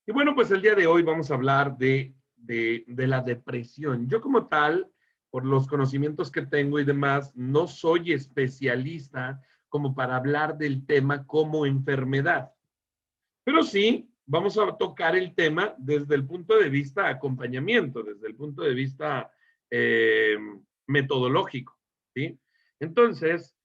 Y bueno, pues el día de hoy vamos a hablar de la depresión. Yo como tal, por los conocimientos que tengo y demás, no soy especialista como para hablar del tema como enfermedad. Pero sí, vamos a tocar el tema desde el punto de vista acompañamiento, desde el punto de vista eh, metodológico, ¿sí? Entonces,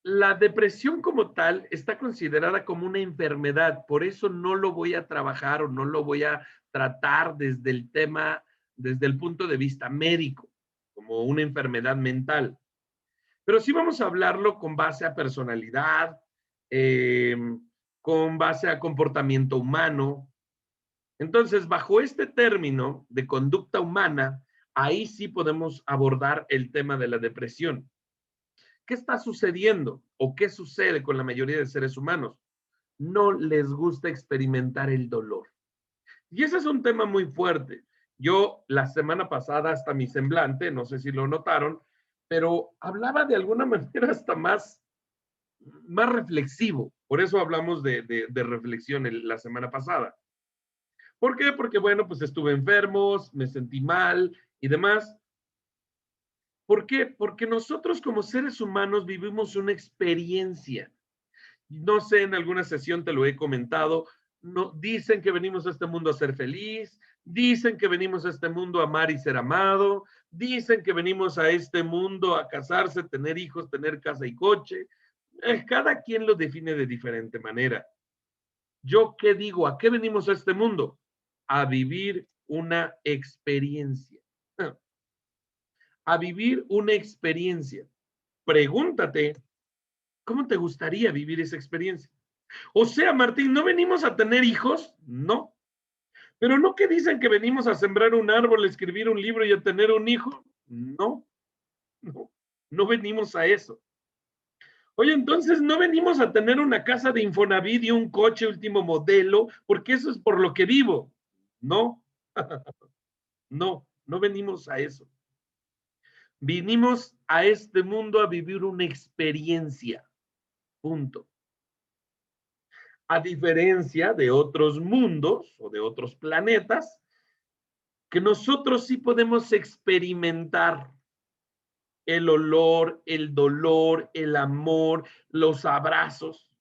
la depresión como tal está considerada como una enfermedad, por eso no lo voy a trabajar o no lo voy a tratar desde el tema, desde el punto de vista médico, como una enfermedad mental. Pero sí vamos a hablarlo con base a personalidad, eh, con base a comportamiento humano. Entonces, bajo este término de conducta humana, ahí sí podemos abordar el tema de la depresión. ¿Qué está sucediendo o qué sucede con la mayoría de seres humanos? No les gusta experimentar el dolor. Y ese es un tema muy fuerte. Yo la semana pasada hasta mi semblante, no sé si lo notaron, pero hablaba de alguna manera hasta más reflexivo. Por eso hablamos de reflexión la semana pasada. ¿Por qué? Porque bueno, pues estuve enfermo, me sentí mal y demás. ¿Por qué? Porque nosotros como seres humanos vivimos una experiencia. No sé, en alguna sesión te lo he comentado, no, dicen que venimos a este mundo a ser feliz, dicen que venimos a este mundo a amar y ser amado, dicen que venimos a este mundo a casarse, tener hijos, tener casa y coche. Cada quien lo define de diferente manera. ¿Yo qué digo? ¿A qué venimos a este mundo? A vivir una experiencia. A vivir una experiencia. Pregúntate, ¿cómo te gustaría vivir esa experiencia? O sea, Martín, ¿no venimos a tener hijos? No. Pero no que dicen que venimos a sembrar un árbol, a escribir un libro y a tener un hijo. No, no, no venimos a eso. Oye, entonces no venimos a tener una casa de Infonavit y un coche último modelo, porque eso es por lo que vivo. No, no, no venimos a eso. Vinimos a este mundo a vivir una experiencia. Punto. A diferencia de otros mundos o de otros planetas, que nosotros sí podemos experimentar el olor, el dolor, el amor, los abrazos.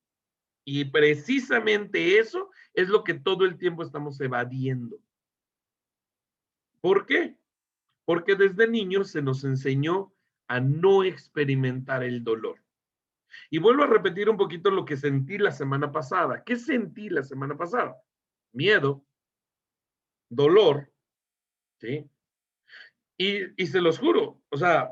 Y precisamente eso es lo que todo el tiempo estamos evadiendo. ¿Por qué? Porque desde niños se nos enseñó a no experimentar el dolor. Y vuelvo a repetir un poquito lo que sentí la semana pasada. ¿Qué sentí la semana pasada? Miedo, dolor, ¿sí? Y se los juro, o sea,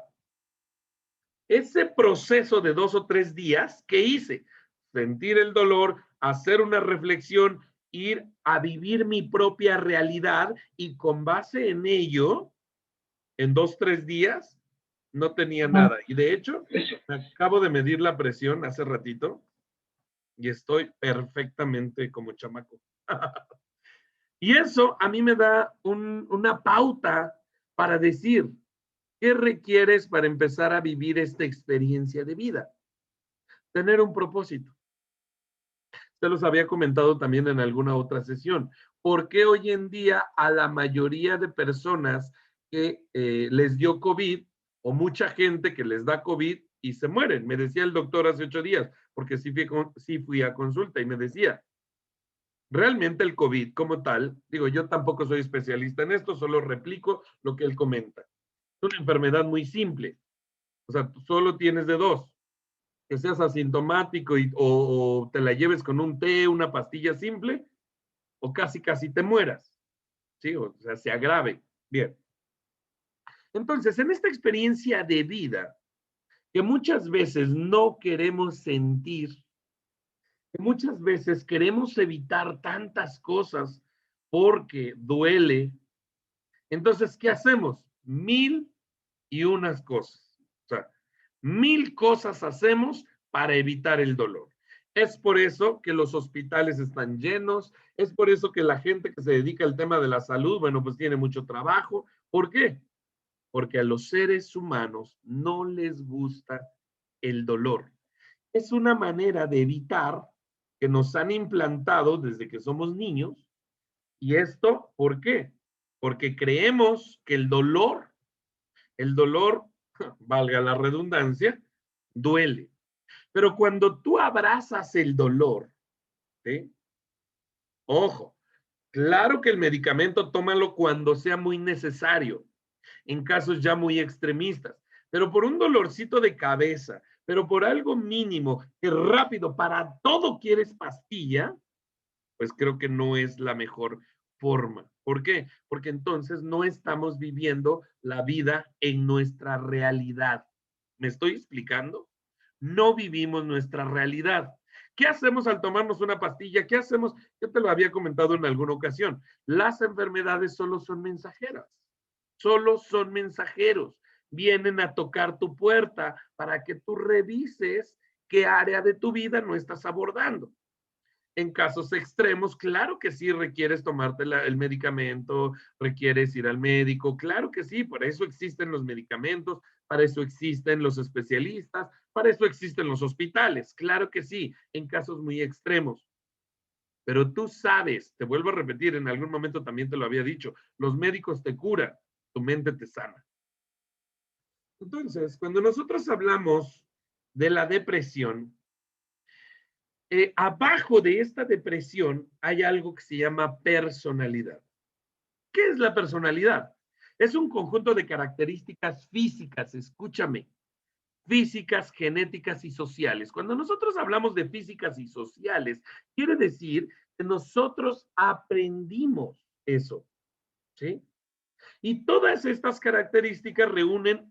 ese proceso de 2 o 3 días que hice, sentir el dolor, hacer una reflexión, ir a vivir mi propia realidad y con base en ello, en 2 o 3 días, no tenía nada. Y de hecho, me acabo de medir la presión hace ratito y estoy perfectamente como chamaco. Y eso a mí me da una pauta para decir, ¿qué requieres para empezar a vivir esta experiencia de vida? Tener un propósito. Se los había comentado también en alguna otra sesión. ¿Por qué hoy en día a la mayoría de personas que les dio COVID o mucha gente que les da COVID y se mueren? Me decía el doctor hace 8 días, porque sí fui a consulta y me decía, realmente el COVID como tal, digo, yo tampoco soy especialista en esto, solo replico lo que él comenta. Es una enfermedad muy simple. O sea, solo tienes de dos, que seas asintomático o te la lleves con un té, una pastilla simple, o casi te mueras, ¿sí? O sea, se agrave. Bien. Entonces, en esta experiencia de vida, que muchas veces no queremos sentir, que muchas veces queremos evitar tantas cosas porque duele, entonces, ¿qué hacemos? 1001 cosas. O sea, 1000 cosas hacemos para evitar el dolor. Es por eso que los hospitales están llenos, es por eso que la gente que se dedica al tema de la salud, bueno, pues tiene mucho trabajo. ¿Por qué? Porque a los seres humanos no les gusta el dolor. Es una manera de evitar que nos han implantado desde que somos niños. ¿Y esto por qué? Porque creemos que el dolor, valga la redundancia, duele. Pero cuando tú abrazas el dolor, ¿sí? Ojo, claro que el medicamento tómalo cuando sea muy necesario, en casos ya muy extremistas, pero por un dolorcito de cabeza, pero por algo mínimo, que rápido, para todo quieres pastilla, pues creo que no es la mejor forma. ¿Por qué? Porque entonces no estamos viviendo la vida en nuestra realidad. ¿Me estoy explicando? No vivimos nuestra realidad. ¿Qué hacemos al tomarnos una pastilla? ¿Qué hacemos? Yo te lo había comentado en alguna ocasión. Las enfermedades solo son mensajeras. Solo son mensajeros. Vienen a tocar tu puerta para que tú revises qué área de tu vida no estás abordando. En casos extremos, claro que sí requieres tomarte el medicamento, requieres ir al médico, claro que sí, para eso existen los medicamentos, para eso existen los especialistas, para eso existen los hospitales, claro que sí, en casos muy extremos. Pero tú sabes, te vuelvo a repetir, en algún momento también te lo había dicho, los médicos te curan, tu mente te sana. Entonces, cuando nosotros hablamos de la depresión, abajo de esta depresión hay algo que se llama personalidad. ¿Qué es la personalidad? Es un conjunto de características físicas, escúchame, físicas, genéticas y sociales. Cuando nosotros hablamos de físicas y sociales, quiere decir que nosotros aprendimos eso, ¿sí? Y todas estas características reúnen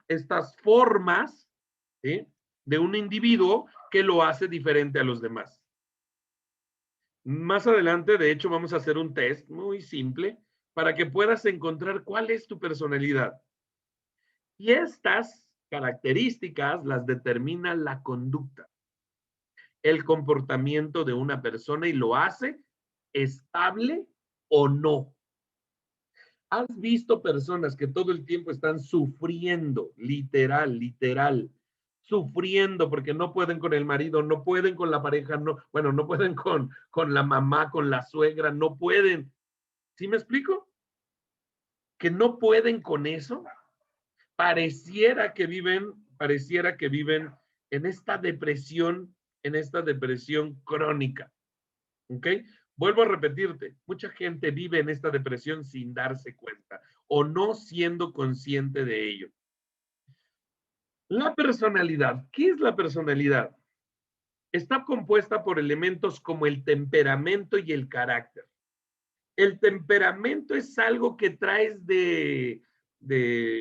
estas formas, ¿sí? De un individuo que lo hace diferente a los demás. Más adelante, de hecho, vamos a hacer un test muy simple para que puedas encontrar cuál es tu personalidad. Y estas características las determina la conducta, el comportamiento de una persona y lo hace estable o no. ¿Has visto personas que todo el tiempo están sufriendo, literal, sufriendo porque no pueden con el marido, no pueden con la pareja, no, bueno, no pueden con la mamá, con la suegra, no pueden? ¿Sí me explico? Que no pueden con eso. Pareciera que viven en esta depresión crónica. ¿Ok? Vuelvo a repetirte, mucha gente vive en esta depresión sin darse cuenta o no siendo consciente de ello. La personalidad, ¿qué es la personalidad? Está compuesta por elementos como el temperamento y el carácter. El temperamento es algo que traes de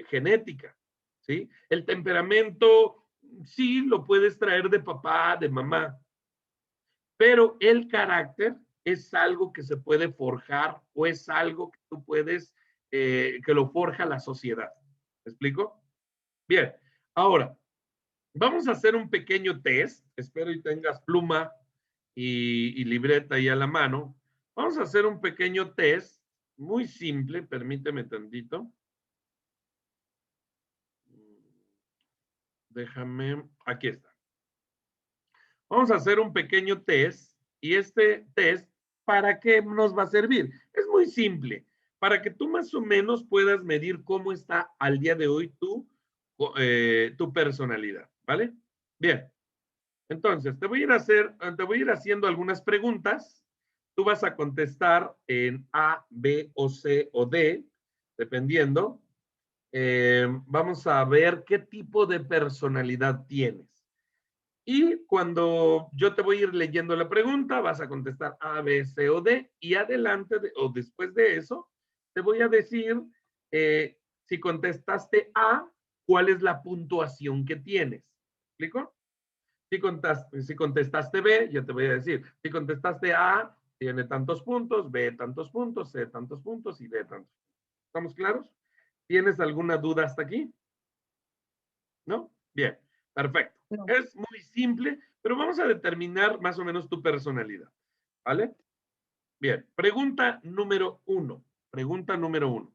genética, ¿sí? El temperamento sí lo puedes traer de papá, de mamá, pero el carácter es algo que se puede forjar o es algo que tú puedes, que lo forja la sociedad. ¿Me explico? Bien, ahora, vamos a hacer un pequeño test. Espero y tengas pluma y libreta ahí a la mano. Vamos a hacer un pequeño test muy simple. Permíteme tantito. Déjame, aquí está. Vamos a hacer un pequeño test y este test, ¿para qué nos va a servir? Es muy simple, para que tú más o menos puedas medir cómo está al día de hoy tu personalidad, ¿vale? Bien, entonces te voy a ir haciendo algunas preguntas. Tú vas a contestar en A, B o C o D, dependiendo. Vamos a ver qué tipo de personalidad tienes. Y cuando yo te voy a ir leyendo la pregunta, vas a contestar A, B, C o D. Y adelante o después de eso, te voy a decir si contestaste A, cuál es la puntuación que tienes. ¿Me explico? Si contestaste B, yo te voy a decir, si contestaste A, tiene tantos puntos, B tantos puntos, C tantos puntos y D tantos. ¿Estamos claros? ¿Tienes alguna duda hasta aquí? ¿No? Bien, perfecto. No. Es muy simple, pero vamos a determinar más o menos tu personalidad. ¿Vale? Bien, pregunta número uno. Pregunta número uno.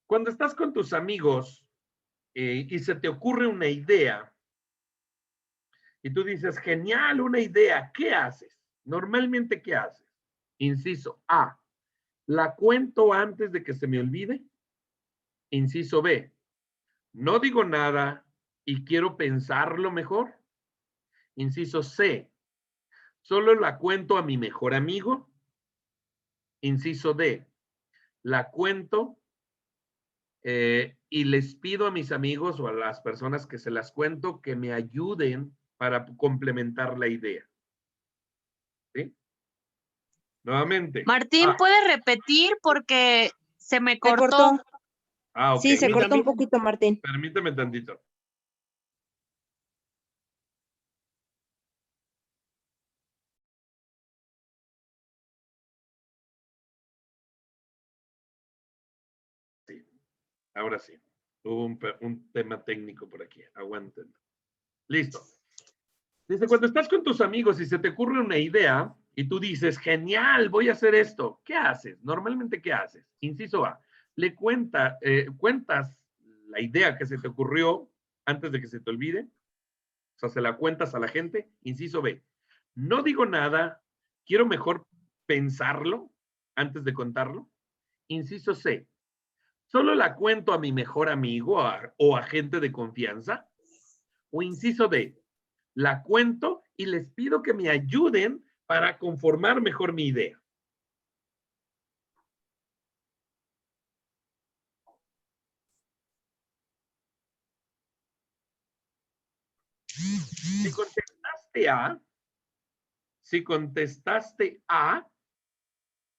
Cuando estás con tus amigos y se te ocurre una idea, Y tú dices, genial, una idea. ¿Qué haces? Normalmente, ¿qué haces? Inciso A, ¿la cuento antes de que se me olvide? Inciso B, no digo nada y quiero pensarlo mejor. Inciso C, solo la cuento a mi mejor amigo. Inciso D, la cuento y les pido a mis amigos o a las personas que se las cuento que me ayuden para complementar la idea. ¿Sí? Nuevamente. Martín, ¿puedes repetir? Porque se me Se cortó. cortó. Ok. Sí, se Mira, cortó un poquito, Martín. permíteme tantito. Sí, ahora sí. Hubo un tema técnico por aquí. Aguanten. Listo. Dice, cuando estás con tus amigos y se te ocurre una idea y tú dices, genial, voy a hacer esto, ¿qué haces? Normalmente, ¿qué haces? Inciso A, cuentas la idea que se te ocurrió antes de que se te olvide, o sea, se la cuentas a la gente. Inciso B, no digo nada, quiero mejor pensarlo antes de contarlo. Inciso C, solo la cuento a mi mejor amigo o a gente de confianza. O inciso D, la cuento y les pido que me ayuden para conformar mejor mi idea. Si contestaste A, si contestaste A,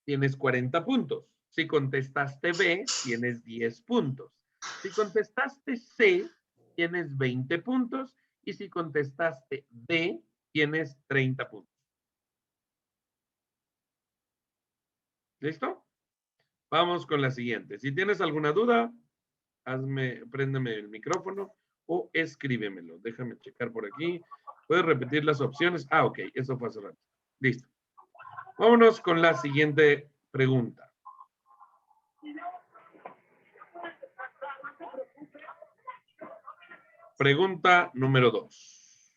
tienes 40 puntos. Si contestaste B, tienes 10 puntos. Si contestaste C, tienes 20 puntos. Y si contestaste D, tienes 30 puntos. ¿Listo? Vamos con la siguiente. Si tienes alguna duda, préndeme el micrófono o escríbemelo. Déjame checar por aquí. ¿Puedes repetir las opciones? Ah, ok, eso fue hace rato. Listo. Vámonos con la siguiente pregunta. Pregunta número 2.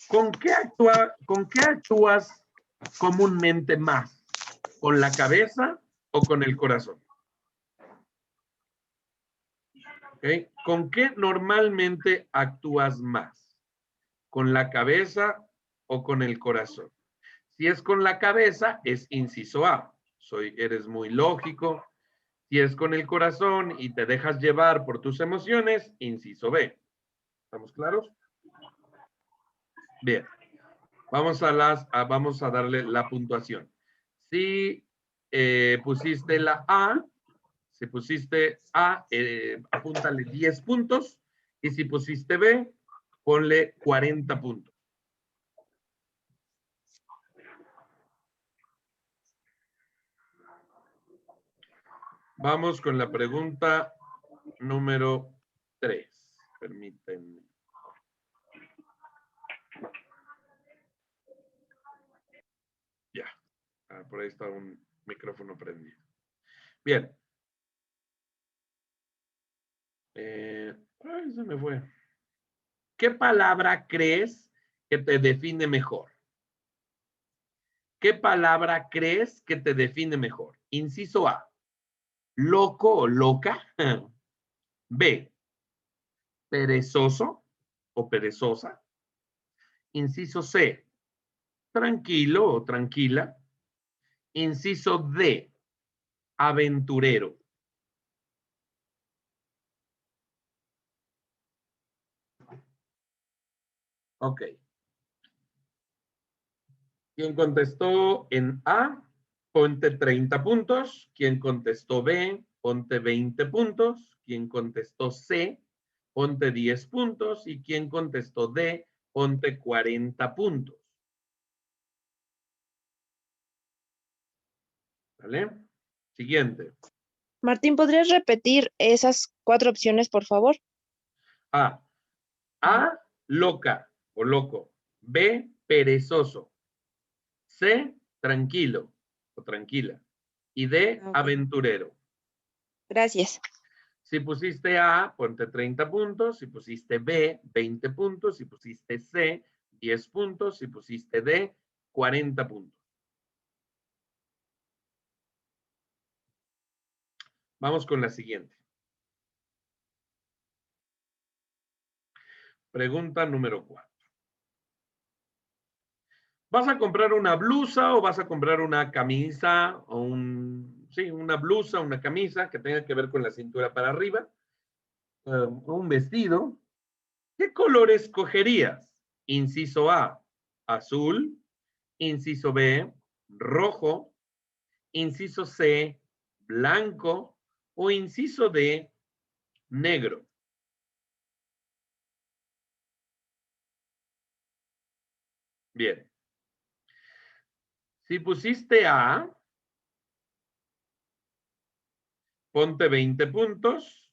¿Con qué actúas comúnmente más? ¿Con la cabeza o con el corazón? ¿Okay? ¿Con qué normalmente actúas más? ¿Con la cabeza o con el corazón? Si es con la cabeza, es inciso A. Eres muy lógico. Si es con el corazón y te dejas llevar por tus emociones, inciso B. ¿Estamos claros? Bien. Vamos a darle la puntuación. Si pusiste la A, si pusiste A, apúntale 10 puntos. Y si pusiste B, ponle 40 puntos. Vamos con la pregunta número 3. Permítanme. Ya. Por ahí está un micrófono prendido. Bien. Ay, se me fue. ¿Qué palabra crees que te define mejor? ¿Qué palabra crees que te define mejor? Inciso A, loco o loca. B, perezoso o perezosa. Inciso C, tranquilo o tranquila. Inciso D, aventurero. Ok. Quien contestó en A, ponte 30 puntos. Quien contestó B, ponte 20 puntos. Quien contestó C, ponte 10 puntos. Y quien contestó D, ponte 40 puntos. ¿Vale? Siguiente. Martín, ¿podrías repetir esas 4 opciones, por favor? A, loca o loco. B, perezoso. C, tranquilo o tranquila. y D, Ok. aventurero. Gracias. Si pusiste A, ponte 30 puntos. Si pusiste B, 20 puntos. Si pusiste C, 10 puntos. Si pusiste D, 40 puntos. Vamos con la siguiente. Pregunta número 4. ¿Vas a comprar una blusa o vas a comprar una camisa o una blusa, una camisa que tenga que ver con la cintura para arriba? Un vestido. ¿Qué color escogerías? Inciso A, azul. Inciso B, rojo. Inciso C, blanco. O inciso D, negro. Bien. Si pusiste A, ponte 20 puntos.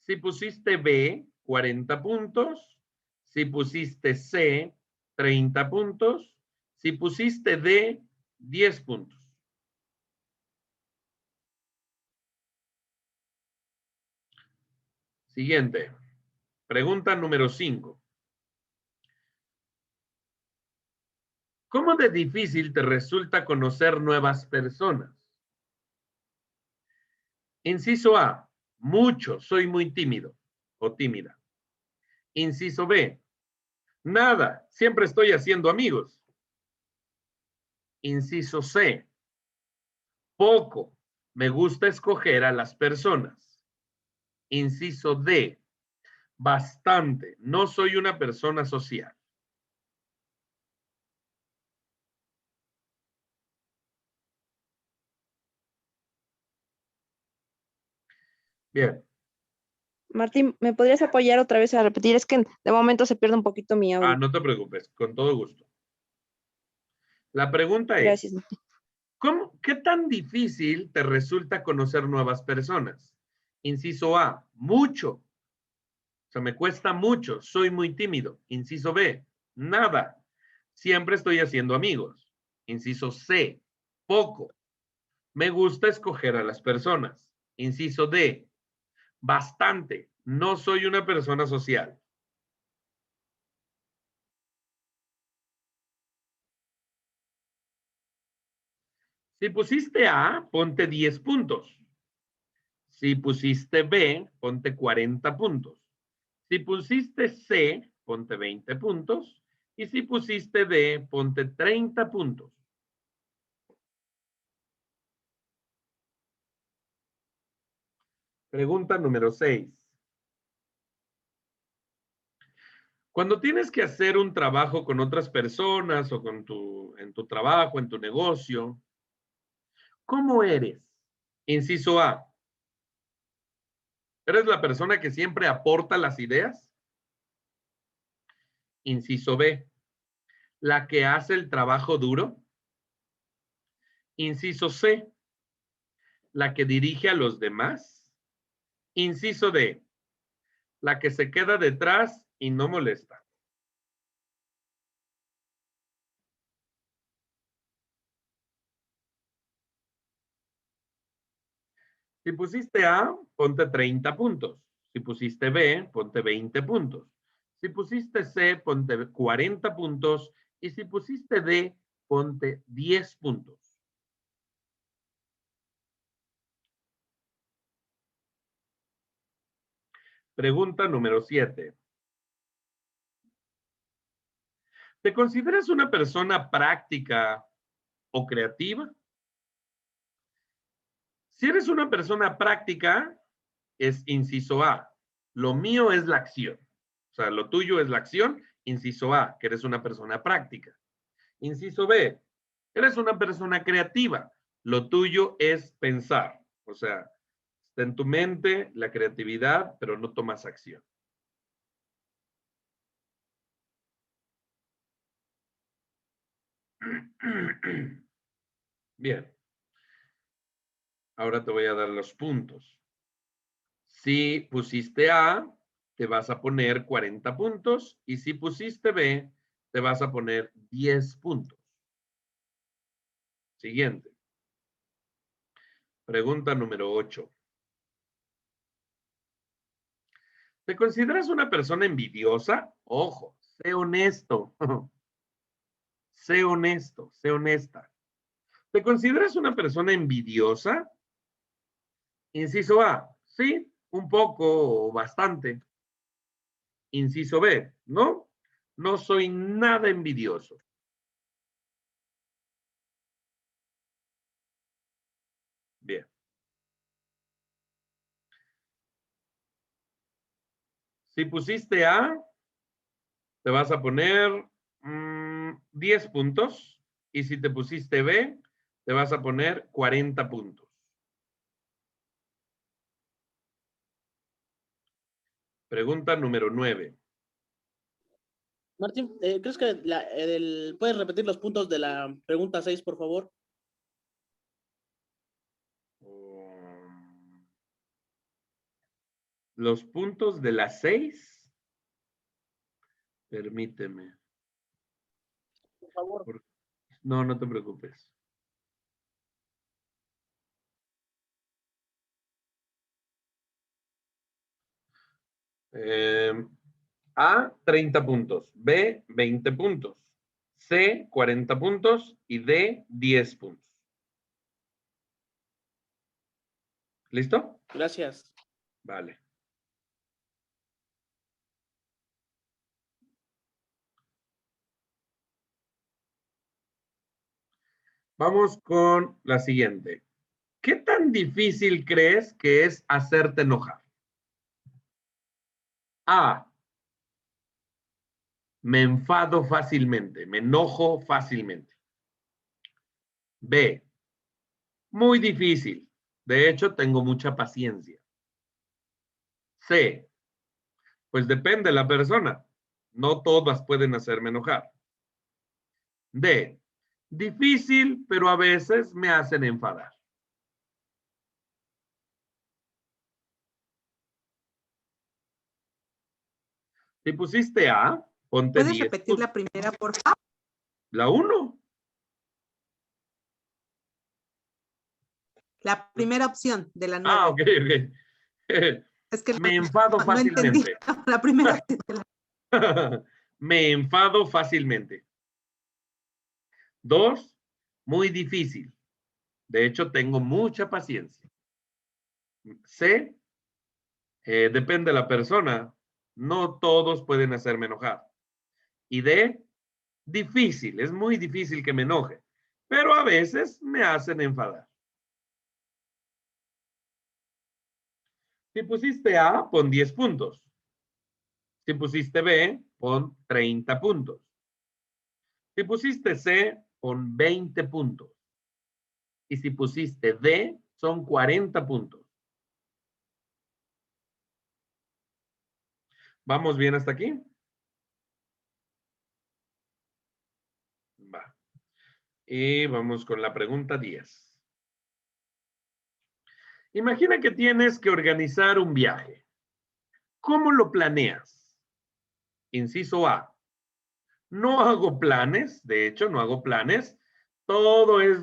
Si pusiste B, 40 puntos. Si pusiste C, 30 puntos. Si pusiste D, 10 puntos. Siguiente. Pregunta número 5. ¿Cómo de difícil te resulta conocer nuevas personas? Inciso A, mucho, soy muy tímido o tímida. Inciso B, nada, siempre estoy haciendo amigos. Inciso C, poco, me gusta escoger a las personas. Inciso D, bastante, no soy una persona social. Bien. Martín, ¿me podrías apoyar otra vez a repetir? Es que de momento se pierde un poquito mi audio. No te preocupes, con todo gusto. La pregunta Gracias, es, Martín. ¿qué tan difícil te resulta conocer nuevas personas? Inciso A, mucho. O sea, me cuesta mucho, soy muy tímido. Inciso B, nada. Siempre estoy haciendo amigos. Inciso C, poco. Me gusta escoger a las personas. Inciso D, bastante. No soy una persona social. Si pusiste A, ponte 10 puntos. Si pusiste B, ponte 40 puntos. Si pusiste C, ponte 20 puntos. Y si pusiste D, ponte 30 puntos. Pregunta número 6. Cuando tienes que hacer un trabajo con otras personas o en tu trabajo, en tu negocio, ¿cómo eres? Inciso A. ¿Eres la persona que siempre aporta las ideas? Inciso B. ¿La que hace el trabajo duro? Inciso C. ¿La que dirige a los demás? Inciso D. La que se queda detrás y no molesta. Si pusiste A, ponte 30 puntos. Si pusiste B, ponte 20 puntos. Si pusiste C, ponte 40 puntos. Y si pusiste D, ponte 10 puntos. Pregunta número 7. ¿Te consideras una persona práctica o creativa? Si eres una persona práctica, es inciso A. Lo mío es la acción. O sea, lo tuyo es la acción. Inciso A, que eres una persona práctica. Inciso B, eres una persona creativa. Lo tuyo es pensar. O sea, está en tu mente la creatividad, pero no tomas acción. Bien. Ahora te voy a dar los puntos. Si pusiste A, te vas a poner 40 puntos. Y si pusiste B, te vas a poner 10 puntos. Siguiente. Pregunta número 8. ¿Te consideras una persona envidiosa? Ojo, sé honesto. Sé honesto, sé honesta. ¿Te consideras una persona envidiosa? Inciso A, sí, un poco o bastante. Inciso B, no, no soy nada envidioso. Bien. Si pusiste A, te vas a poner 10 puntos. Y si te pusiste B, te vas a poner 40 puntos. Pregunta número 9. Martín, ¿crees que puedes repetir los puntos de la pregunta 6, por favor? Los puntos de las 6. Permíteme. Por favor. No, no te preocupes. A, 30 puntos. B, 20 puntos. C, 40 puntos. Y D, 10 puntos. ¿Listo? Gracias. Vale. Vamos con la siguiente. ¿Qué tan difícil crees que es hacerte enojar? A. Me enfado fácilmente, me enojo fácilmente. B. Muy difícil. De hecho, tengo mucha paciencia. C. Pues depende de la persona. No todas pueden hacerme enojar. D. Difícil, pero a veces me hacen enfadar. Si pusiste A, ponte ¿Puedes 10 repetir puntos. la primera, por favor? La 1. La primera opción de la 9. Ah, ok, ok. Es que Me enfado no entendí fácilmente. la primera opción de la... Me enfado fácilmente. 2, muy difícil. De hecho, tengo mucha paciencia. C, depende de la persona. No todos pueden hacerme enojar. Y D, difícil. Es muy difícil que me enoje. Pero a veces me hacen enfadar. Si pusiste A, pon 10 puntos. Si pusiste B, pon 30 puntos. Si pusiste C, pon 20 puntos. Y si pusiste D, son 40 puntos. ¿Vamos bien hasta aquí? Va. Y vamos con la pregunta 10. Imagina que tienes que organizar un viaje. ¿Cómo lo planeas? Inciso A. No hago planes, de hecho, no hago planes. Todo es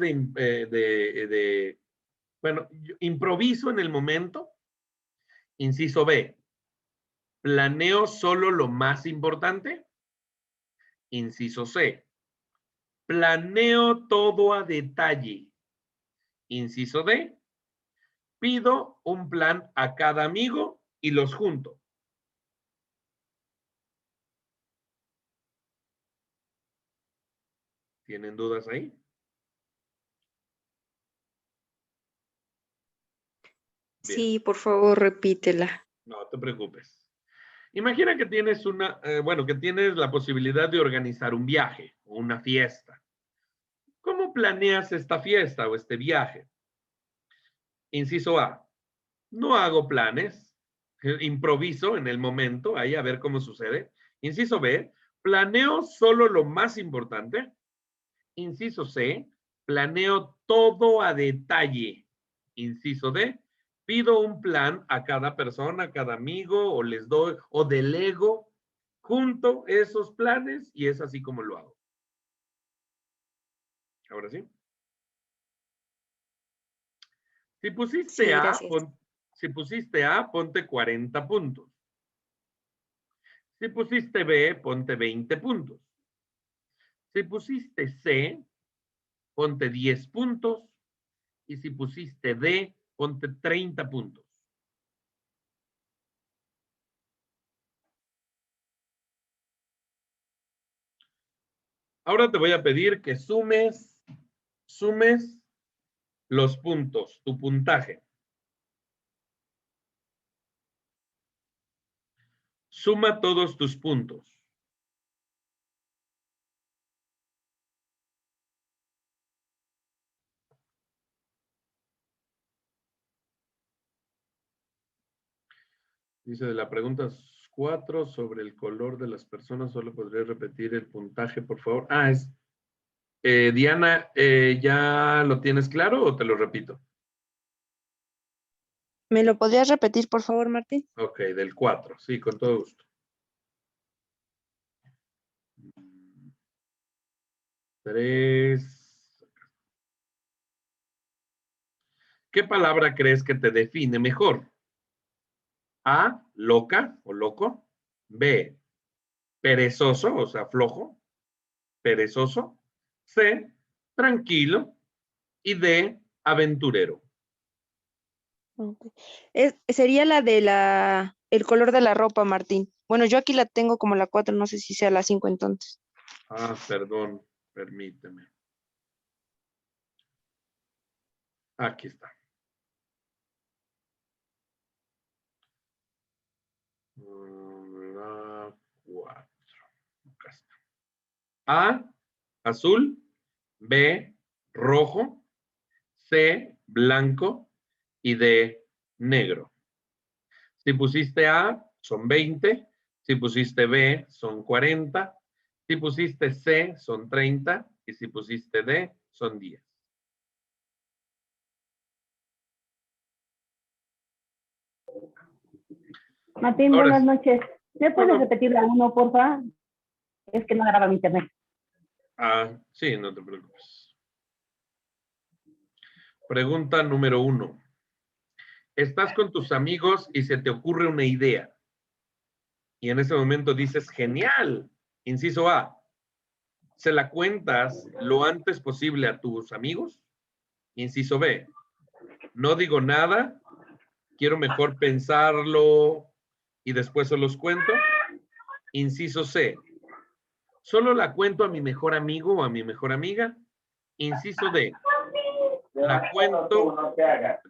bueno, improviso en el momento. Inciso B. Planeo solo lo más importante. Inciso C. Planeo todo a detalle. Inciso D. Pido un plan a cada amigo y los junto. ¿Tienen dudas ahí? Bien. Sí, por favor, repítela. No te preocupes. Imagina que tienes que tienes la posibilidad de organizar un viaje o una fiesta. ¿Cómo planeas esta fiesta o este viaje? Inciso A. No hago planes. Improviso en el momento, ahí a ver cómo sucede. Inciso B. Planeo solo lo más importante. Inciso C. Planeo todo a detalle. Inciso D. Pido un plan a cada persona, a cada amigo, o les doy, o delego junto esos planes y es así como lo hago. Ahora sí. Si pusiste Sí, A, gracias. si pusiste A, ponte 40 puntos. Si pusiste B, ponte 20 puntos. Si pusiste C, ponte 10 puntos. Y si pusiste D, ponte 30 puntos. Ahora te voy a pedir que sumes los puntos, tu puntaje. Suma todos tus puntos. Dice de la pregunta 4 sobre el color de las personas, solo podría repetir el puntaje, por favor. Diana, ¿ya lo tienes claro o te lo repito? ¿Me lo podrías repetir, por favor, Martín? Ok, del 4, sí, con todo gusto. 3. ¿Qué palabra crees que te define mejor? A, loca o loco. B, perezoso, o sea, flojo, perezoso. C, tranquilo. Y D, aventurero. Ok. Sería la de el color de la ropa, Martín. Bueno, yo aquí la tengo como la 4, no sé si sea la 5 entonces. Perdón, permíteme. Aquí está. La 4. Acá está. A, azul. B, rojo. C, blanco. Y D, negro. Si pusiste A, son 20. Si pusiste B, son 40. Si pusiste C, son 30. Y si pusiste D, son 10. Martín, Ahora buenas sí. noches. ¿Me puedes repetir la 1, porfa? Es que no agarraba mi internet. Sí, no te preocupes. Pregunta número 1. Estás con tus amigos y se te ocurre una idea. Y en ese momento dices, genial. Inciso A. ¿Se la cuentas lo antes posible a tus amigos? Inciso B. No digo nada. Quiero mejor pensarlo y después se los cuento. Inciso C. Solo la cuento a mi mejor amigo o a mi mejor amiga. Inciso D. La cuento. Ya.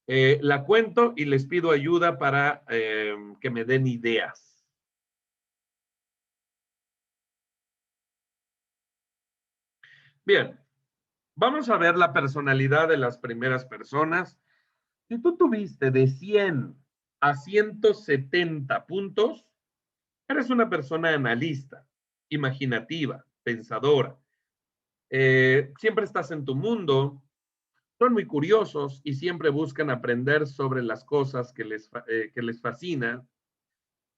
La cuento y les pido ayuda para que me den ideas. Bien, vamos a ver la personalidad de las primeras personas. Si tú tuviste de 100 a 170 puntos, eres una persona analista, imaginativa, pensadora. Siempre estás en tu mundo, son muy curiosos y siempre buscan aprender sobre las cosas que les fascinan.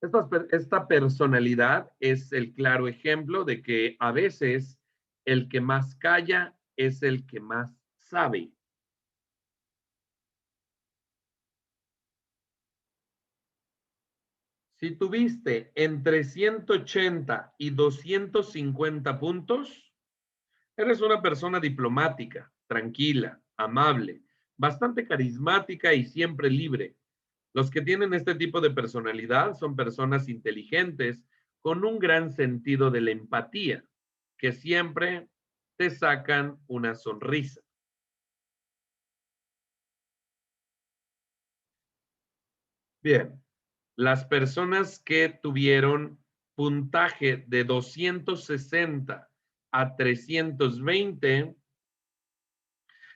Esta personalidad es el claro ejemplo de que a veces el que más calla es el que más sabe. Si tuviste entre 180 y 250 puntos, eres una persona diplomática, tranquila, amable, bastante carismática y siempre libre. Los que tienen este tipo de personalidad son personas inteligentes con un gran sentido de la empatía, que siempre te sacan una sonrisa. Bien, las personas que tuvieron puntaje de 260 a 320,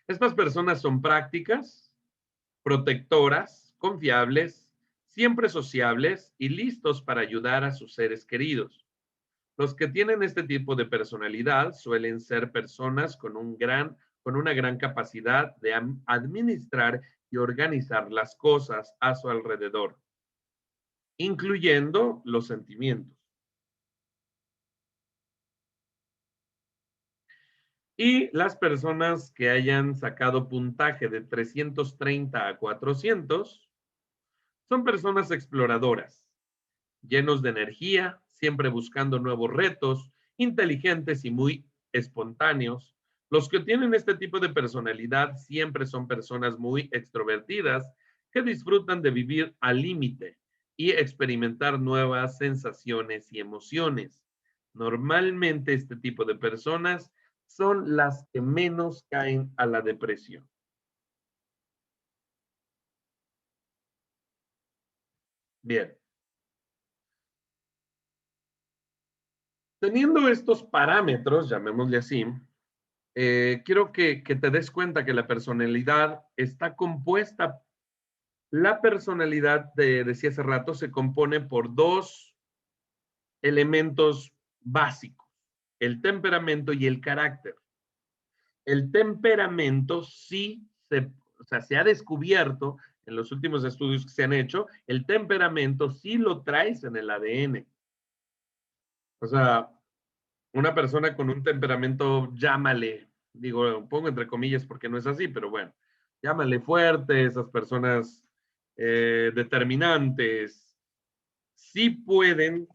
estas personas son prácticas, protectoras, confiables, siempre sociables y listos para ayudar a sus seres queridos. Los que tienen este tipo de personalidad suelen ser personas con una gran capacidad de administrar y organizar las cosas a su alrededor, incluyendo los sentimientos. Y las personas que hayan sacado puntaje de 330 a 400 son personas exploradoras, llenos de energía, siempre buscando nuevos retos, inteligentes y muy espontáneos. Los que tienen este tipo de personalidad siempre son personas muy extrovertidas que disfrutan de vivir al límite y experimentar nuevas sensaciones y emociones. Normalmente este tipo de personas son las que menos caen a la depresión. Bien. Teniendo estos parámetros, llamémosle así, quiero que te des cuenta que la personalidad está compuesta. La personalidad, decía hace rato, se compone por dos elementos básicos, el temperamento y el carácter. El temperamento sí se ha descubierto en los últimos estudios que se han hecho, el temperamento sí lo traes en el ADN. O sea, una persona con un temperamento, llámale, digo, pongo entre comillas porque no es así, pero bueno, llámale fuerte, esas personas determinantes, sí pueden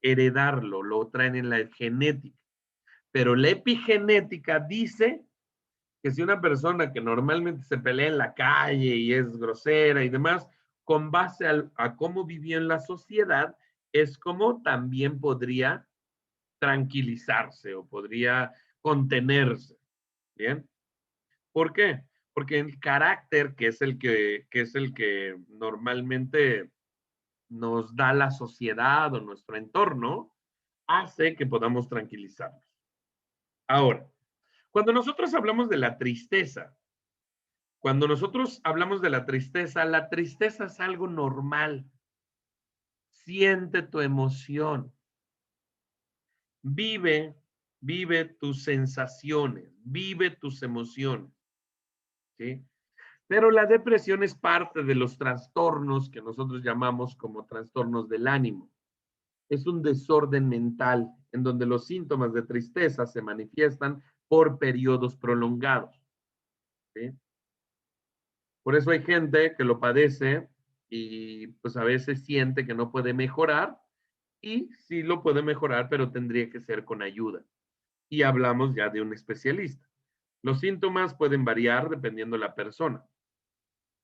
heredarlo, lo traen en la genética, pero la epigenética dice que si una persona que normalmente se pelea en la calle y es grosera y demás, con base a cómo vivió en la sociedad, es como también podría tranquilizarse o podría contenerse. ¿Bien? ¿Por qué? Porque el carácter, que es el que normalmente nos da la sociedad o nuestro entorno, hace que podamos tranquilizarnos. Ahora, cuando nosotros hablamos de la tristeza, la tristeza es algo normal. Siente tu emoción. Vive tus sensaciones, vive tus emociones, ¿sí? Pero la depresión es parte de los trastornos que nosotros llamamos como trastornos del ánimo. Es un desorden mental en donde los síntomas de tristeza se manifiestan por periodos prolongados, ¿sí? Por eso hay gente que lo padece y pues a veces siente que no puede mejorar y sí lo puede mejorar, pero tendría que ser con ayuda. Y hablamos ya de un especialista. Los síntomas pueden variar dependiendo de la persona.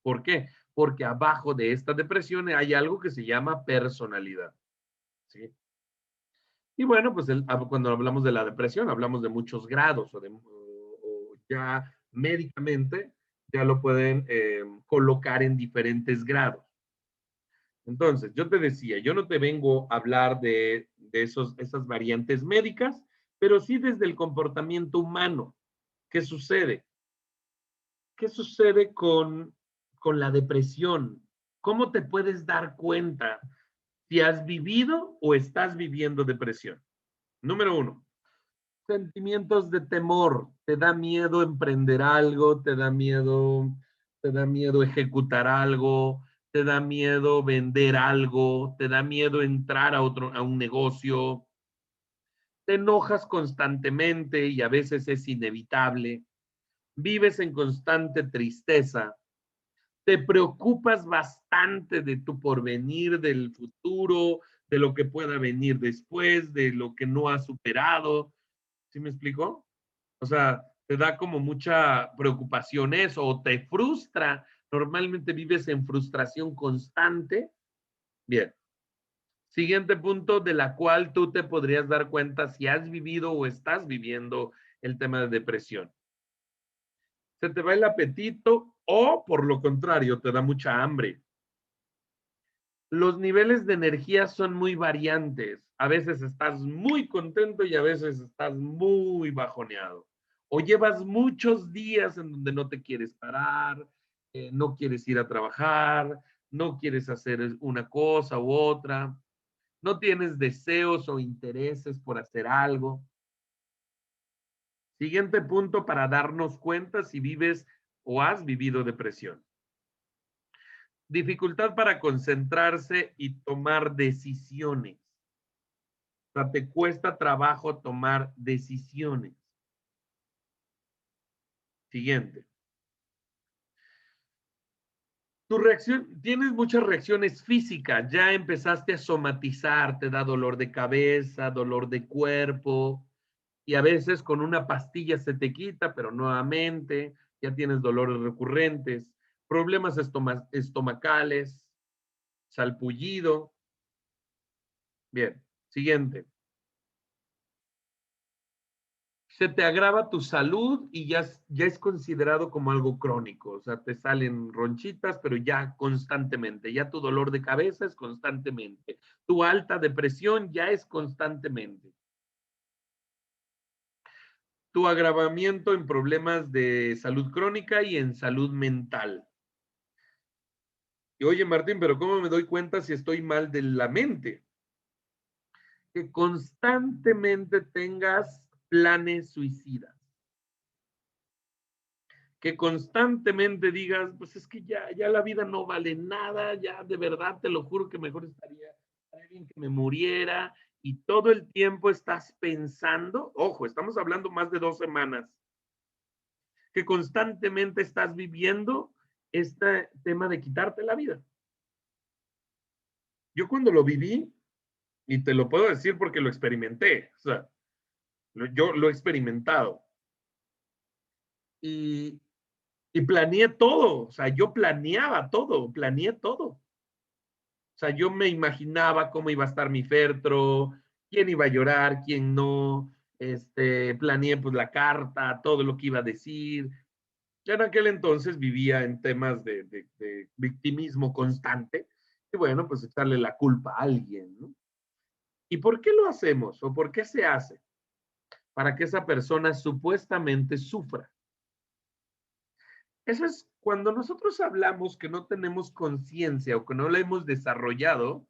¿Por qué? Porque abajo de esta depresión hay algo que se llama personalidad, ¿sí? Y bueno, pues cuando hablamos de la depresión, hablamos de muchos grados o ya médicamente ya lo pueden colocar en diferentes grados. Entonces, yo te decía, yo no te vengo a hablar de esas variantes médicas, pero sí desde el comportamiento humano. ¿Qué sucede? ¿Qué sucede con la depresión? ¿Cómo te puedes dar cuenta si has vivido o estás viviendo depresión? Número 1, sentimientos de temor. Te da miedo emprender algo, te da miedo ejecutar algo, te da miedo vender algo, te da miedo entrar a un negocio. Te enojas constantemente y a veces es inevitable. Vives en constante tristeza. Te preocupas bastante de tu porvenir, del futuro, de lo que pueda venir después, de lo que no has superado. ¿Sí me explico? O sea, te da como mucha preocupación eso, o te frustra. Normalmente vives en frustración constante. Bien. Siguiente punto de la cual tú te podrías dar cuenta si has vivido o estás viviendo el tema de depresión. Se te va el apetito o, por lo contrario, te da mucha hambre. Los niveles de energía son muy variantes. A veces estás muy contento y a veces estás muy bajoneado. O llevas muchos días en donde no te quieres parar, no quieres ir a trabajar, no quieres hacer una cosa u otra, no tienes deseos o intereses por hacer algo. Siguiente punto para darnos cuenta si vives o has vivido depresión. Dificultad para concentrarse y tomar decisiones. O sea, te cuesta trabajo tomar decisiones. Siguiente. Tu reacción, tienes muchas reacciones físicas, ya empezaste a somatizar, te da dolor de cabeza, dolor de cuerpo, y a veces con una pastilla se te quita, pero nuevamente ya tienes dolores recurrentes, problemas estomacales, salpullido. Bien, siguiente. Se te agrava tu salud y ya es considerado como algo crónico. O sea, te salen ronchitas, pero ya constantemente. Ya tu dolor de cabeza es constantemente. Tu alta depresión ya es constantemente. Tu agravamiento en problemas de salud crónica y en salud mental. Y oye, Martín, pero ¿cómo me doy cuenta si estoy mal de la mente? Que constantemente tengas planes suicidas. Que constantemente digas, pues es que ya la vida no vale nada, ya de verdad te lo juro que mejor estaría bien que me muriera, y todo el tiempo estás pensando, ojo, estamos hablando más de 2 semanas, que constantemente estás viviendo este tema de quitarte la vida. Yo cuando lo viví, y te lo puedo decir porque lo experimenté, o sea, yo lo he experimentado, y planeé todo, o sea, yo planeaba todo, planeé todo. O sea, yo me imaginaba cómo iba a estar mi féretro, quién iba a llorar, quién no, planeé pues la carta, todo lo que iba a decir. Ya en aquel entonces vivía en temas de victimismo constante, y bueno, pues echarle la culpa a alguien, ¿no? ¿Y por qué lo hacemos? ¿O por qué se hace? Para que esa persona supuestamente sufra. Eso es cuando nosotros hablamos que no tenemos conciencia o que no la hemos desarrollado,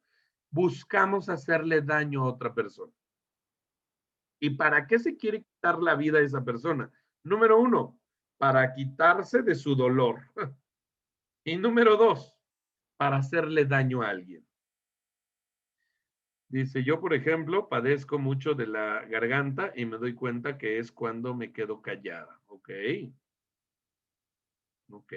buscamos hacerle daño a otra persona. ¿Y para qué se quiere quitar la vida a esa persona? Número 1, para quitarse de su dolor. Y número 2, para hacerle daño a alguien. Dice, yo por ejemplo padezco mucho de la garganta y me doy cuenta que es cuando me quedo callada. Ok. Ok.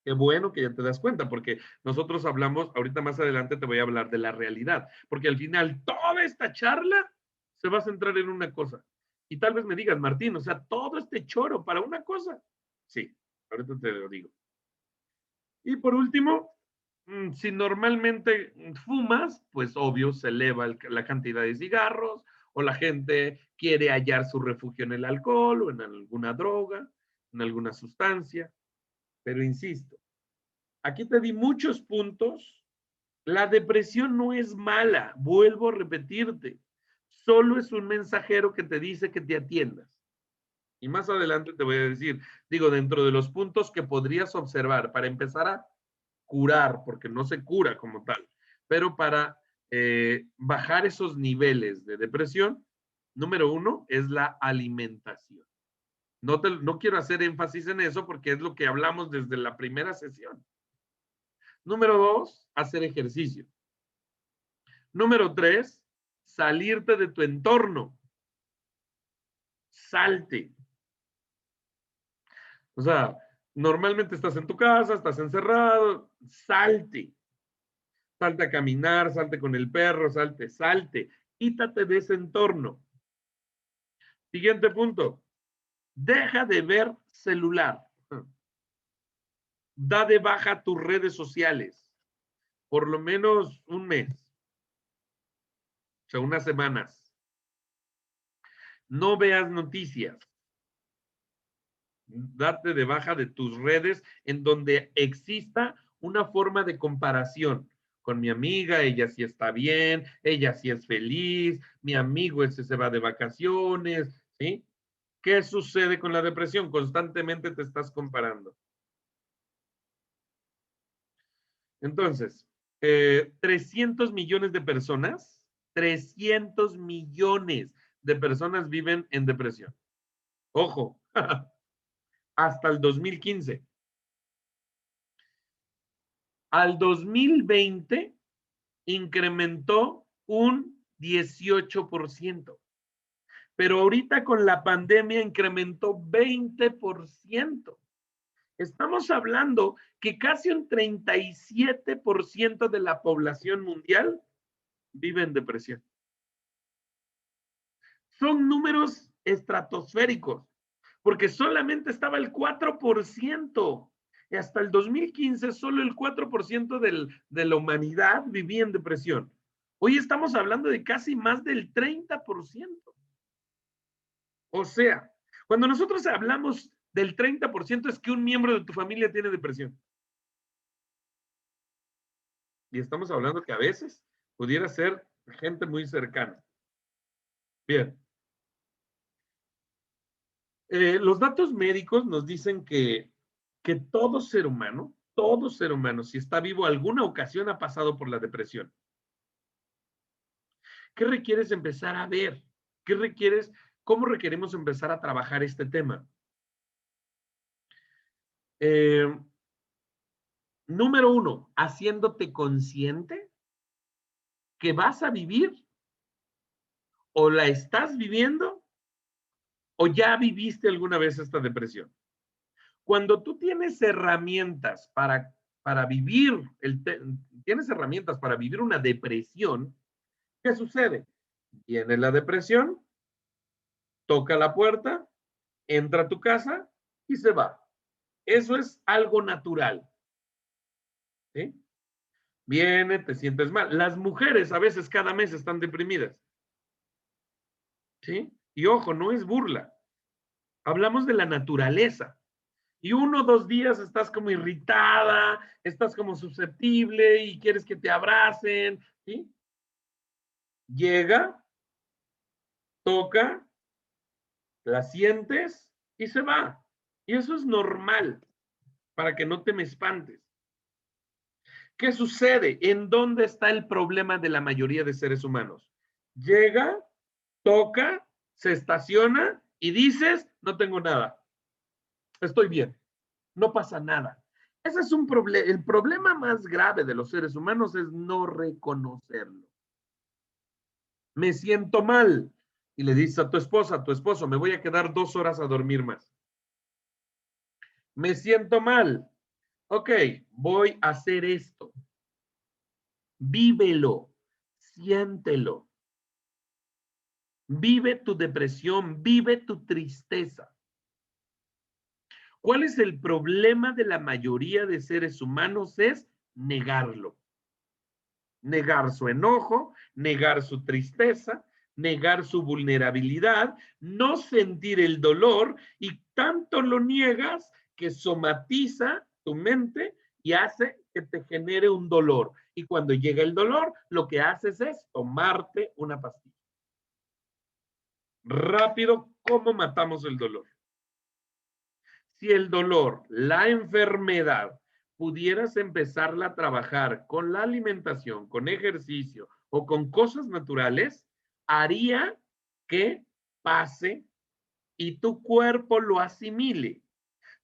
Qué bueno que ya te das cuenta, porque nosotros hablamos, ahorita más adelante te voy a hablar de la realidad, porque al final toda esta charla se va a centrar en una cosa. Y tal vez me digas, Martín, o sea, todo este choro para una cosa. Sí, ahorita te lo digo. Y por último, si normalmente fumas, pues obvio se eleva la cantidad de cigarros, o la gente quiere hallar su refugio en el alcohol o en alguna droga, en alguna sustancia. Pero insisto, aquí te di muchos puntos. La depresión no es mala, vuelvo a repetirte. Solo es un mensajero que te dice que te atiendas. Y más adelante te voy a decir, digo, dentro de los puntos que podrías observar para empezar a curar, porque no se cura como tal, pero para bajar esos niveles de depresión, número 1 es la alimentación. No quiero hacer énfasis en eso porque es lo que hablamos desde la primera sesión. Número 2, hacer ejercicio. Número 3, salirte de tu entorno. Salte. O sea, normalmente estás en tu casa, estás encerrado, salte. Salte a caminar, salte con el perro, salte. Quítate de ese entorno. Siguiente punto. Deja de ver celular. Da de baja tus redes sociales. Por lo menos un mes. O sea, unas semanas. No veas noticias. Darte de baja de tus redes en donde exista una forma de comparación. Con mi amiga, ella sí está bien, ella sí es feliz, mi amigo ese se va de vacaciones, ¿sí? ¿Qué sucede con la depresión? Constantemente te estás comparando. Entonces, 300 millones de personas, 300 millones de personas viven en depresión. Ojo, hasta el 2015. Al 2020 incrementó un 18%. Pero ahorita con la pandemia incrementó 20%. Estamos hablando que casi un 37% de la población mundial vive en depresión. Son números estratosféricos, porque solamente estaba el 4%. Y hasta el 2015 solo el 4% de la humanidad vivía en depresión. Hoy estamos hablando de casi más del 30%. O sea, cuando nosotros hablamos del 30% es que un miembro de tu familia tiene depresión. Y estamos hablando que a veces pudiera ser gente muy cercana. Bien. Los datos médicos nos dicen que todo ser humano, si está vivo, alguna ocasión ha pasado por la depresión. ¿Qué requieres empezar a ver? ¿Qué requieres? ¿Cómo requerimos empezar a trabajar este tema? Número 1, haciéndote consciente que vas a vivir o la estás viviendo o ya viviste alguna vez esta depresión. Cuando tú tienes herramientas para vivir, tienes herramientas para vivir una depresión, ¿qué sucede? Viene la depresión, toca la puerta, entra a tu casa y se va. Eso es algo natural. ¿Sí? Viene, te sientes mal. Las mujeres a veces cada mes están deprimidas. ¿Sí? Y ojo, no es burla. Hablamos de la naturaleza. Y 1 o 2 días estás como irritada, estás como susceptible y quieres que te abracen, ¿sí? Llega, toca, la sientes y se va. Y eso es normal, para que no te me espantes. ¿Qué sucede? ¿En dónde está el problema de la mayoría de seres humanos? Llega, toca, se estaciona y dices, no tengo nada. Estoy bien. No pasa nada. Ese es un problema. El problema más grave de los seres humanos es no reconocerlo. Me siento mal. Y le dices a tu esposa, a tu esposo, me voy a quedar 2 horas a dormir más. Me siento mal. Ok, voy a hacer esto. Vívelo. Siéntelo. Vive tu depresión, vive tu tristeza. ¿Cuál es el problema de la mayoría de seres humanos? Es negarlo. Negar su enojo, negar su tristeza, negar su vulnerabilidad, no sentir el dolor y tanto lo niegas que somatiza tu mente y hace que te genere un dolor. Y cuando llega el dolor, lo que haces es tomarte una pastilla. Rápido, ¿cómo matamos el dolor? Si el dolor, la enfermedad, pudieras empezarla a trabajar con la alimentación, con ejercicio o con cosas naturales, haría que pase y tu cuerpo lo asimile.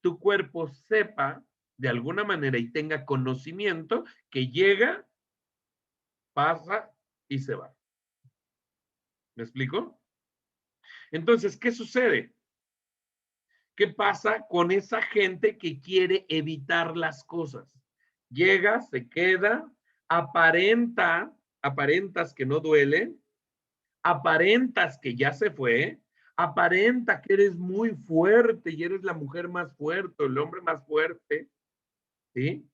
Tu cuerpo sepa de alguna manera y tenga conocimiento que llega, pasa y se va. ¿Me explico? Entonces, ¿qué sucede? ¿Qué pasa con esa gente que quiere evitar las cosas? Llega, se queda, aparentas que no duele, aparentas que ya se fue, aparenta que eres muy fuerte y eres la mujer más fuerte, el hombre más fuerte, ¿sí?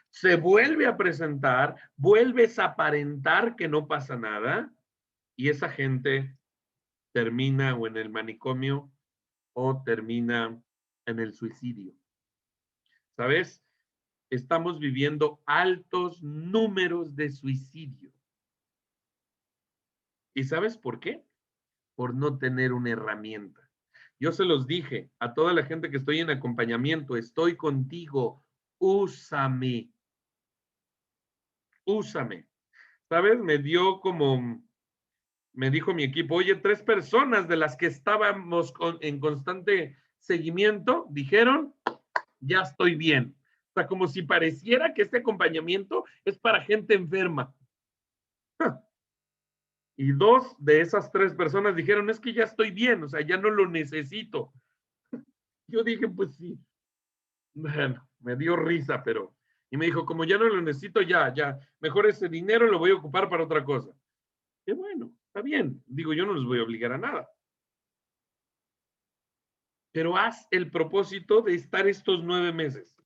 Se vuelve a presentar, vuelves a aparentar que no pasa nada y esa gente termina o en el manicomio o termina en el suicidio. ¿Sabes? Estamos viviendo altos números de suicidio. ¿Y sabes por qué? Por no tener una herramienta. Yo se los dije a toda la gente que estoy en acompañamiento, estoy contigo, úsame. Úsame. ¿Sabes? Me dijo mi equipo, oye, 3 personas de las que estábamos en constante seguimiento dijeron, ya estoy bien. O sea, como si pareciera que este acompañamiento es para gente enferma. Y 2 de esas 3 personas dijeron, es que ya estoy bien, o sea, ya no lo necesito. Yo dije, pues sí. Bueno, me dio risa, pero... Y me dijo, como ya no lo necesito, ya, mejor ese dinero lo voy a ocupar para otra cosa. Qué bueno, está bien. Digo, yo no les voy a obligar a nada. Pero haz el propósito de estar estos 9 meses.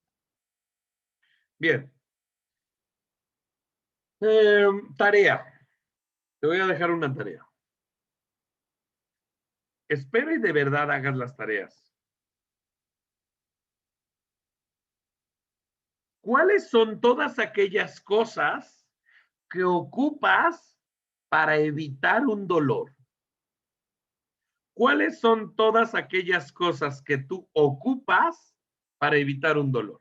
Bien. Tarea. Te voy a dejar una tarea. Espera y de verdad hagas las tareas. ¿Cuáles son todas aquellas cosas que ocupas para evitar un dolor? ¿Cuáles son todas aquellas cosas que tú ocupas para evitar un dolor?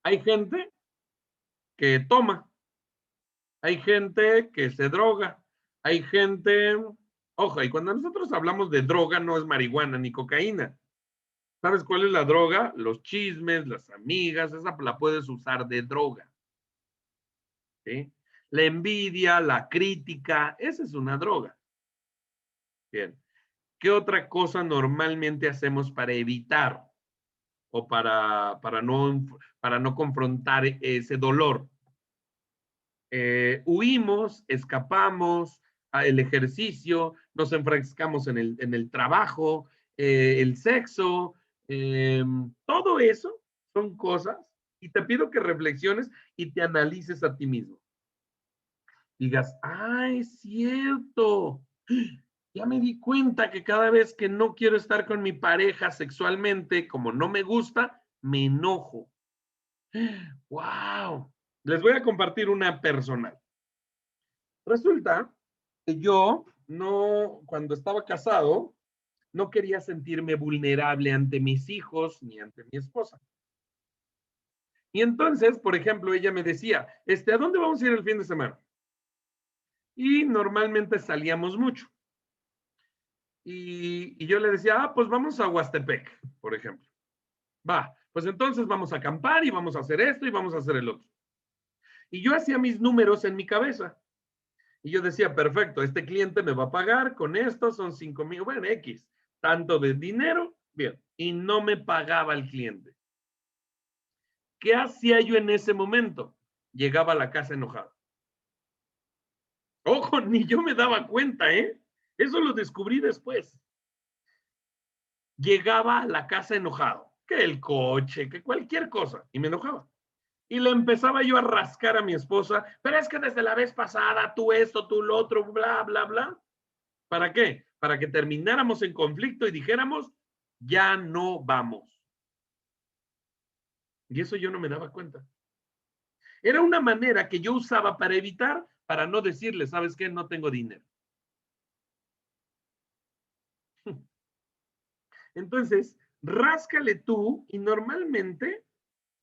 Hay gente que toma, hay gente que se droga, hay gente, ojo, y cuando nosotros hablamos de droga no es marihuana ni cocaína. ¿Sabes cuál es la droga? Los chismes, las amigas, esa la puedes usar de droga. ¿Sí? La envidia, la crítica, esa es una droga. Bien. ¿Qué otra cosa normalmente hacemos para evitar o para no confrontar ese dolor? Huimos, escapamos, el ejercicio, nos enfrascamos en el trabajo, el sexo, todo eso son cosas y te pido que reflexiones y te analices a ti mismo. Digas, ¡ay, es cierto! Ya me di cuenta que cada vez que no quiero estar con mi pareja sexualmente, como no me gusta, me enojo. ¡Wow! Les voy a compartir una personal. Resulta que yo cuando estaba casado, no quería sentirme vulnerable ante mis hijos ni ante mi esposa. Y entonces, por ejemplo, ella me decía, ¿a dónde vamos a ir el fin de semana? Y normalmente salíamos mucho. Y yo le decía, pues vamos a Huastepec, por ejemplo. Va, pues entonces vamos a acampar y vamos a hacer esto y vamos a hacer el otro. Y yo hacía mis números en mi cabeza. Y yo decía, perfecto, este cliente me va a pagar con esto, son 5,000, bueno, X, tanto de dinero, bien. Y no me pagaba el cliente. ¿Qué hacía yo en ese momento? Llegaba a la casa enojado. Ojo, ni yo me daba cuenta, ¿eh? Eso lo descubrí después. Llegaba a la casa enojado, que el coche, que cualquier cosa, y me enojaba. Y le empezaba yo a rascar a mi esposa, pero es que desde la vez pasada, tú esto, tú lo otro, bla, bla, bla. ¿Para qué? Para que termináramos en conflicto y dijéramos, ya no vamos. Y eso yo no me daba cuenta. Era una manera que yo usaba para evitar, para no decirle, ¿sabes qué? No tengo dinero. Entonces, ráscale tú y normalmente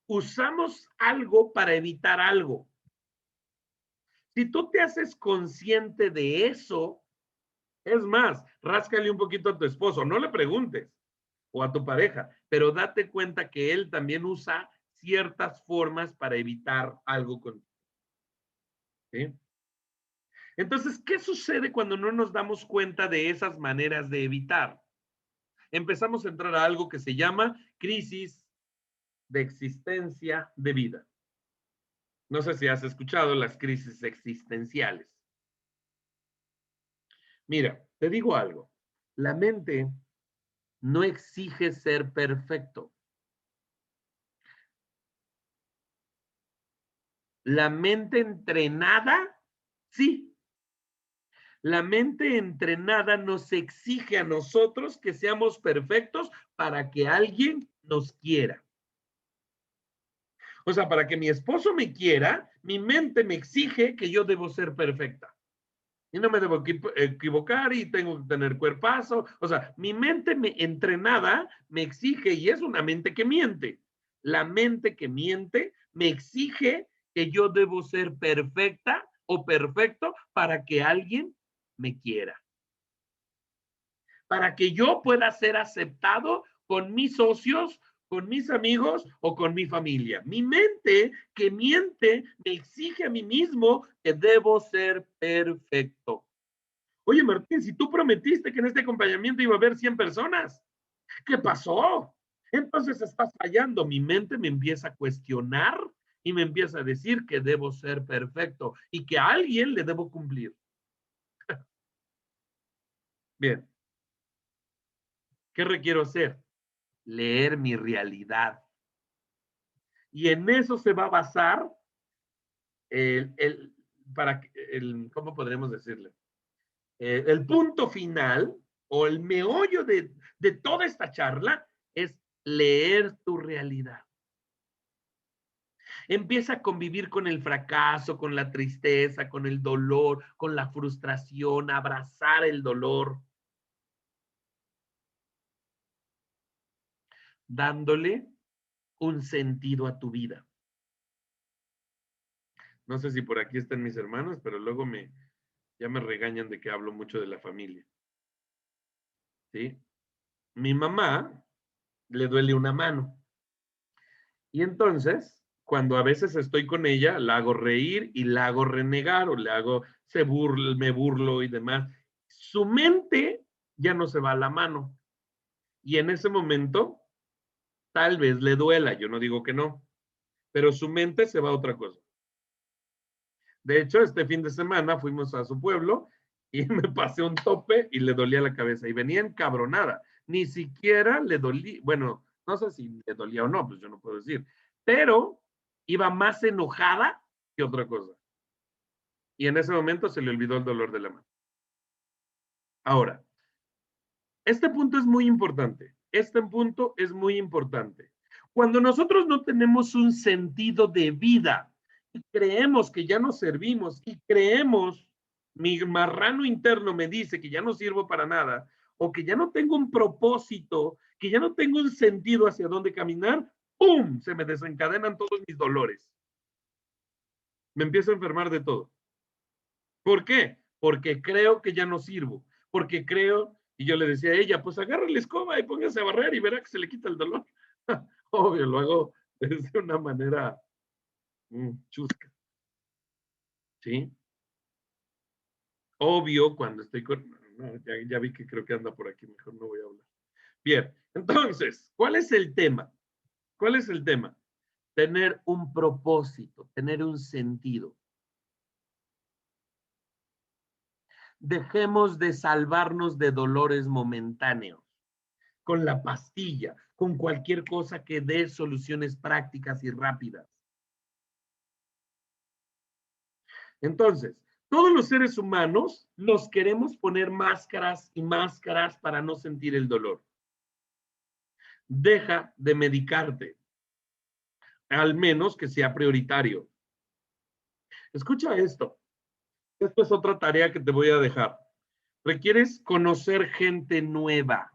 usamos algo para evitar algo. Si tú te haces consciente de eso, es más, ráscale un poquito a tu esposo, no le preguntes, o a tu pareja, pero date cuenta que él también usa ciertas formas para evitar algo contigo. ¿Sí? Entonces, ¿qué sucede cuando no nos damos cuenta de esas maneras de evitar? Empezamos a entrar a algo que se llama crisis de existencia de vida. No sé si has escuchado las crisis existenciales. Mira, te digo algo. La mente no exige ser perfecto. La mente entrenada, sí. La mente entrenada nos exige a nosotros que seamos perfectos para que alguien nos quiera. O sea, para que mi esposo me quiera, mi mente me exige que yo debo ser perfecta. Y no me debo equivocar y tengo que tener cuerpazo. O sea, mi mente entrenada me exige, y es una mente que miente. La mente que miente me exige que yo debo ser perfecta o perfecto para que alguien me quiera. Para que yo pueda ser aceptado con mis socios, ¿Con mis amigos o con mi familia? Mi mente que miente me exige a mí mismo que debo ser perfecto. Oye, Martín, si tú prometiste que en este acompañamiento iba a haber 100 personas, ¿qué pasó? Entonces estás fallando. Mi mente me empieza a cuestionar y me empieza a decir que debo ser perfecto y que a alguien le debo cumplir. Bien. ¿Qué requiero hacer? Leer mi realidad. Y en eso se va a basar ¿cómo podremos decirle? El punto final o el meollo de toda esta charla es leer tu realidad. Empieza a convivir con el fracaso, con la tristeza, con el dolor, con la frustración, abrazar el dolor, dándole un sentido a tu vida. No sé si por aquí están mis hermanos, pero luego ya me regañan de que hablo mucho de la familia. ¿Sí? Mi mamá le duele una mano. Y entonces, cuando a veces estoy con ella, la hago reír y la hago renegar o me burlo y demás. Su mente ya no se va a la mano. Y en ese momento, tal vez le duela, yo no digo que no, pero su mente se va a otra cosa. De hecho, este fin de semana fuimos a su pueblo y me pasé un tope y le dolía la cabeza y venía encabronada. Ni siquiera le dolía, bueno, no sé si le dolía o no, pues yo no puedo decir, pero iba más enojada que otra cosa. Y en ese momento se le olvidó el dolor de la mano. Ahora, este punto es muy importante. Este punto es muy importante. Cuando nosotros no tenemos un sentido de vida y creemos que ya no servimos y creemos, mi marrano interno me dice que ya no sirvo para nada o que ya no tengo un propósito, que ya no tengo un sentido hacia dónde caminar, ¡pum! Se me desencadenan todos mis dolores. Me empiezo a enfermar de todo. ¿Por qué? Porque creo que ya no sirvo. Porque creo, y yo le decía a ella, pues agarra la escoba y póngase a barrer y verá que se le quita el dolor. Obvio, lo hago de una manera chusca. ¿Sí? Obvio, cuando estoy con... No, ya vi que creo que anda por aquí, mejor no voy a hablar. Bien, entonces, ¿cuál es el tema? ¿Cuál es el tema? Tener un propósito, tener un sentido. Dejemos de salvarnos de dolores momentáneos con la pastilla, con cualquier cosa que dé soluciones prácticas y rápidas. Entonces, todos los seres humanos nos queremos poner máscaras y máscaras para no sentir el dolor. Deja de medicarte, al menos que sea prioritario. Escucha esto. Esto es otra tarea que te voy a dejar. Requieres conocer gente nueva.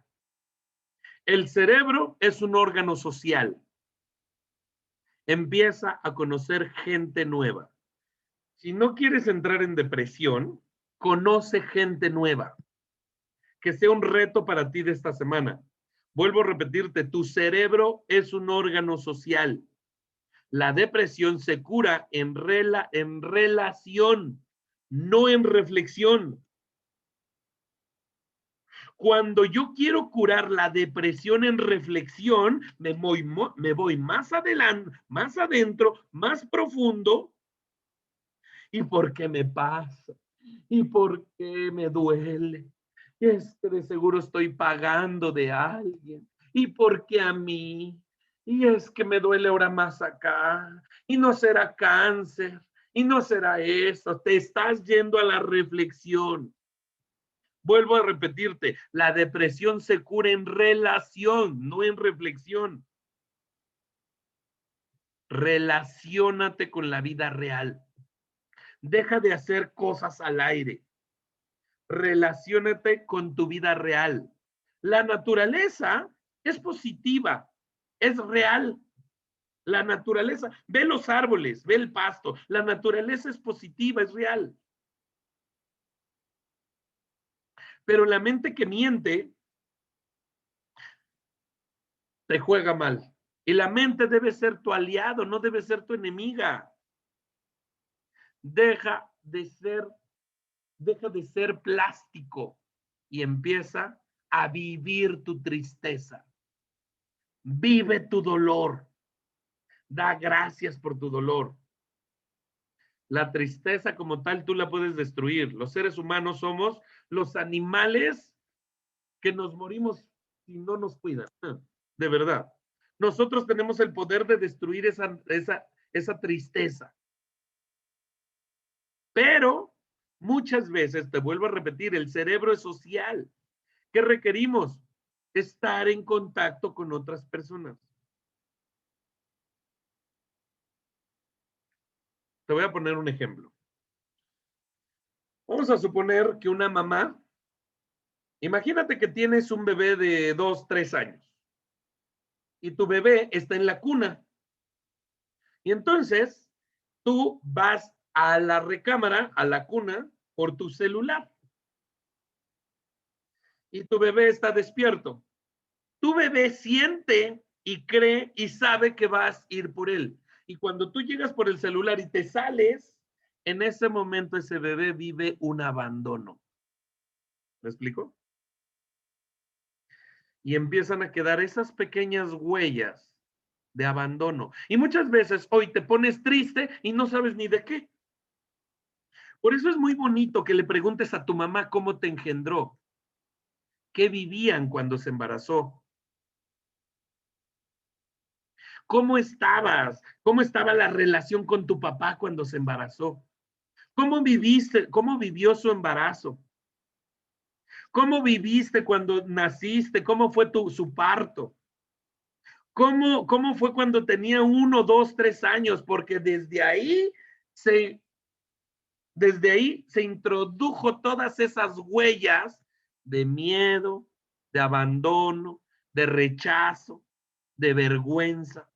El cerebro es un órgano social. Empieza a conocer gente nueva. Si no quieres entrar en depresión, conoce gente nueva. Que sea un reto para ti de esta semana. Vuelvo a repetirte, tu cerebro es un órgano social. La depresión se cura en relación, no en reflexión. Cuando yo quiero curar la depresión en reflexión, me voy más adelante, más adentro, más profundo. ¿Y por qué me pasa? ¿Y por qué me duele? Y es que de seguro estoy pagando de alguien. ¿Y por qué a mí? Y es que me duele ahora más acá. Y no será cáncer. Y no será eso. Te estás yendo a la reflexión. Vuelvo a repetirte, la depresión se cura en relación, no en reflexión. Relaciónate con la vida real. Deja de hacer cosas al aire. Relaciónate con tu vida real. La naturaleza es positiva, es real. La naturaleza, ve los árboles, ve el pasto. La naturaleza es positiva, es real. Pero la mente que miente te juega mal. Y la mente debe ser tu aliado, no debe ser tu enemiga. Deja de ser plástico y empieza a vivir tu tristeza. Vive tu dolor. Da gracias por tu dolor. La tristeza como tal tú la puedes destruir. Los seres humanos somos los animales que nos morimos si no nos cuidan. De verdad. Nosotros tenemos el poder de destruir esa tristeza. Pero muchas veces, te vuelvo a repetir, el cerebro es social. ¿Qué requerimos? Estar en contacto con otras personas. Te voy a poner un ejemplo. Vamos a suponer que una mamá, imagínate que tienes un bebé de 2, 3 años y tu bebé está en la cuna. Y entonces tú vas a la recámara, a la cuna, por tu celular. Y tu bebé está despierto. Tu bebé siente y cree y sabe que vas a ir por él. Y cuando tú llegas por el celular y te sales, en ese momento ese bebé vive un abandono. ¿Me explico? Y empiezan a quedar esas pequeñas huellas de abandono. Y muchas veces hoy te pones triste y no sabes ni de qué. Por eso es muy bonito que le preguntes a tu mamá cómo te engendró, qué vivían cuando se embarazó. ¿Cómo estabas? ¿Cómo estaba la relación con tu papá cuando se embarazó? ¿Cómo viviste? ¿Cómo vivió su embarazo? ¿Cómo viviste cuando naciste? ¿Cómo fue su parto? ¿Cómo fue cuando tenía 1, 2, 3 años? Porque desde ahí se introdujo todas esas huellas de miedo, de abandono, de rechazo, de vergüenza.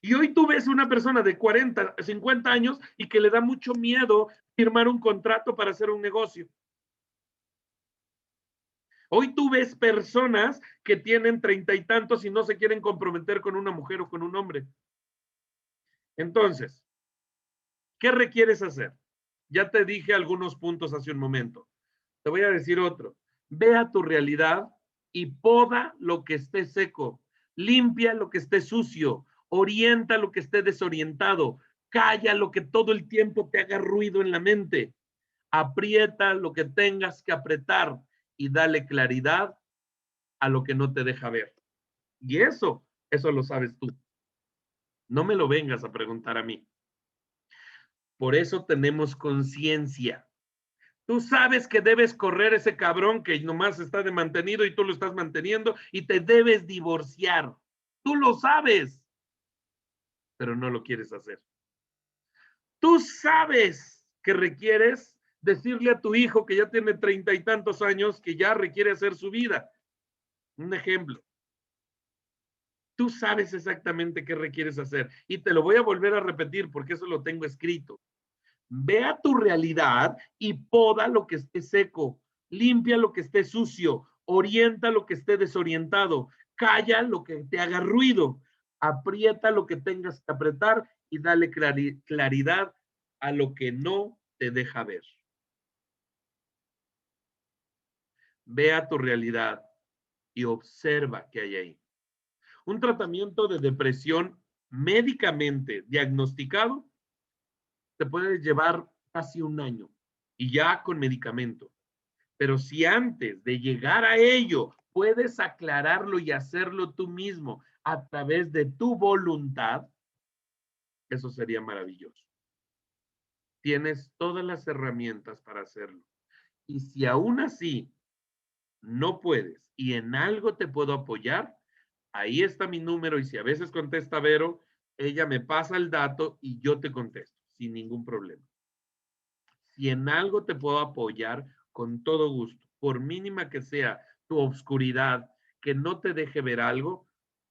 Y hoy tú ves una persona de 40, 50 años y que le da mucho miedo firmar un contrato para hacer un negocio. Hoy tú ves personas que tienen 30 y tantos y no se quieren comprometer con una mujer o con un hombre. Entonces, ¿qué requieres hacer? Ya te dije algunos puntos hace un momento. Te voy a decir otro. Ve a tu realidad y poda lo que esté seco. Limpia lo que esté sucio. Orienta lo que esté desorientado. Calla lo que todo el tiempo te haga ruido en la mente. Aprieta lo que tengas que apretar y dale claridad a lo que no te deja ver. Y eso lo sabes tú. No me lo vengas a preguntar a mí. Por eso tenemos conciencia. Tú sabes que debes correr ese cabrón que nomás está de mantenido y tú lo estás manteniendo y te debes divorciar. Tú lo sabes, pero no lo quieres hacer. Tú sabes que requieres decirle a tu hijo que ya tiene 30 y tantos años que ya requiere hacer su vida. Un ejemplo. Tú sabes exactamente qué requieres hacer y te lo voy a volver a repetir porque eso lo tengo escrito. Ve a tu realidad y poda lo que esté seco, limpia lo que esté sucio, orienta lo que esté desorientado, calla lo que te haga ruido, aprieta lo que tengas que apretar y dale claridad a lo que no te deja ver. Ve a tu realidad y observa qué hay ahí. Un tratamiento de depresión médicamente diagnosticado te puede llevar casi 1 año y ya con medicamento. Pero si antes de llegar a ello puedes aclararlo y hacerlo tú mismo a través de tu voluntad, eso sería maravilloso. Tienes todas las herramientas para hacerlo. Y si aún así no puedes y en algo te puedo apoyar, ahí está mi número y si a veces contesta Vero, ella me pasa el dato y yo te contesto sin ningún problema. Si en algo te puedo apoyar, con todo gusto, por mínima que sea tu obscuridad, que no te deje ver algo,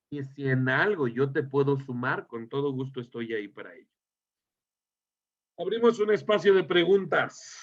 y si en algo yo te puedo sumar, con todo gusto estoy ahí para ello. Abrimos un espacio de preguntas.